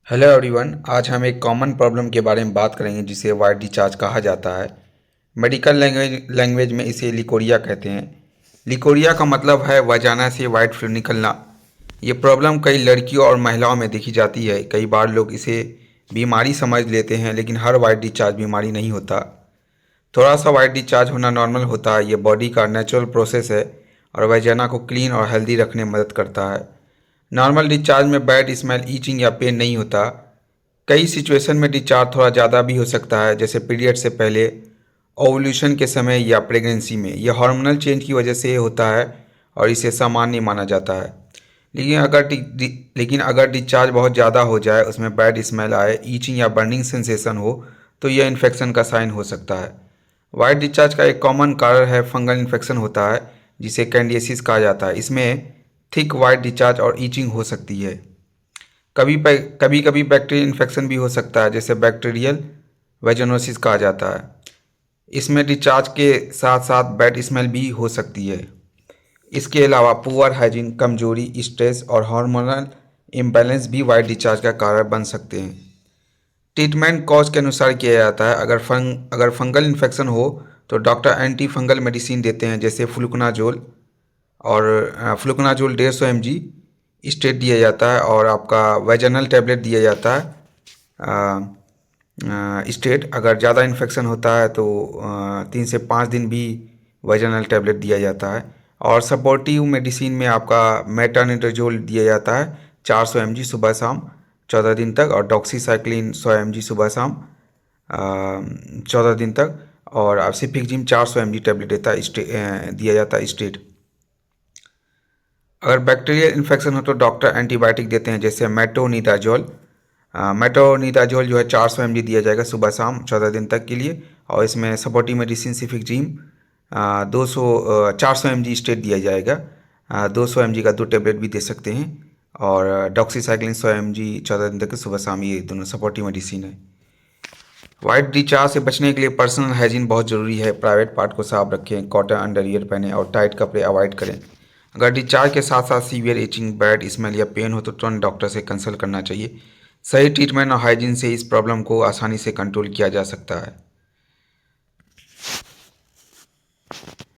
Hello everyone. आज हम एक कॉमन प्रॉब्लम के बारे में बात करेंगे जिसे वाइट डिस्चार्ज कहा जाता है। मेडिकल लैंग्वेज में इसे लिकोरिया कहते हैं। लिकोरिया का मतलब है वजाना से वाइट फ्लूइड निकलना। ये प्रॉब्लम कई लड़कियों और महिलाओं में देखी जाती है। कई बार लोग इसे बीमारी समझ लेते हैं, लेकिन हर वाइट डिस्चार्ज बीमारी नहीं होता। थोड़ा सा वाइट डिस्चार्ज होना नॉर्मल होता है। ये बॉडी का नेचुरल प्रोसेस है और वजाना को क्लीन और हेल्दी रखने में मदद करता है। नॉर्मल डिस्चार्ज में बैड स्मेल, ईचिंग या पेन नहीं होता। कई सिचुएशन में डिस्चार्ज थोड़ा ज़्यादा भी हो सकता है, जैसे पीरियड से पहले, ओवुलेशन के समय या प्रेगनेंसी में। यह हार्मोनल चेंज की वजह से होता है और इसे सामान्य माना जाता है। लेकिन अगर डिस्चार्ज बहुत ज़्यादा हो जाए, उसमें बैड स्मेल आए, ईचिंग या बर्निंग सेंसेशन हो, तो यह इन्फेक्शन का साइन हो सकता है। वाइट डिस्चार्ज का एक कॉमन कारण है फंगल इन्फेक्शन होता है, जिसे कैंडिडियासिस कहा जाता है। इसमें थिक वाइट डिस्चार्ज और ईचिंग हो सकती है। कभी कभी बैक्टीरियल इन्फेक्शन भी हो सकता है, जैसे बैक्टीरियल वेजनोसिस कहा जाता है। इसमें डिस्चार्ज के साथ साथ बैड स्मेल भी हो सकती है। इसके अलावा पुअर हाइजीन, कमजोरी, स्ट्रेस और हार्मोनल इम्बैलेंस भी वाइट डिस्चार्ज का कारण बन सकते हैं। ट्रीटमेंट कॉज के अनुसार किया जाता है। अगर फंगल इन्फेक्शन हो तो डॉक्टर एंटी फंगल मेडिसिन देते हैं, जैसे फ्लुकनाजोल। और फ्लुकनाजोल 150 mg स्टेट दिया जाता है, और आपका वेजनल टैबलेट दिया जाता है स्टेट। अगर ज़्यादा इन्फेक्शन होता है तो 3 से 5 दिन भी वेजनल टैबलेट दिया जाता है। और सपोर्टिव मेडिसिन में आपका मेटानिट्रोजोल दिया जाता है 400 mg सुबह शाम 14 दिन तक, और डॉक्सीसाइक्लिन 100 mg सुबह शाम 14 दिन तक, और सिफिक्जिम 400 mg टैबलेट दिया जाता है स्टेट। अगर बैक्टीरियल इन्फेक्शन हो तो डॉक्टर एंटीबायोटिक देते हैं, जैसे मेट्रोनिडाजोल। मेट्रोनिडाजोल जो है 400 mg दिया जाएगा सुबह शाम 14 दिन तक के लिए। और इसमें सपोर्टिव मेडिसिन सिफिक्जिम 400 mg स्टेट दिया जाएगा। 200 mg का 2 टैबलेट भी दे सकते हैं, और डॉक्सीसाइक्लिन 100 mg 14 दिन तक सुबह शाम, ये दोनों सपोर्टिव मेडिसिन है। वाइट डिस्चार्ज से बचने के लिए पर्सनल हाइजीन बहुत ज़रूरी है। प्राइवेट पार्ट को साफ रखें, कॉटन अंडरवियर पहनें और टाइट कपड़े अवॉइड करें। अगर डिस्चार्ज के साथ साथ सीवियर इचिंग, बैड स्मेल या पेन हो तो तुरंत डॉक्टर से कंसल्ट करना चाहिए। सही ट्रीटमेंट और हाइजीन से इस प्रॉब्लम को आसानी से कंट्रोल किया जा सकता है।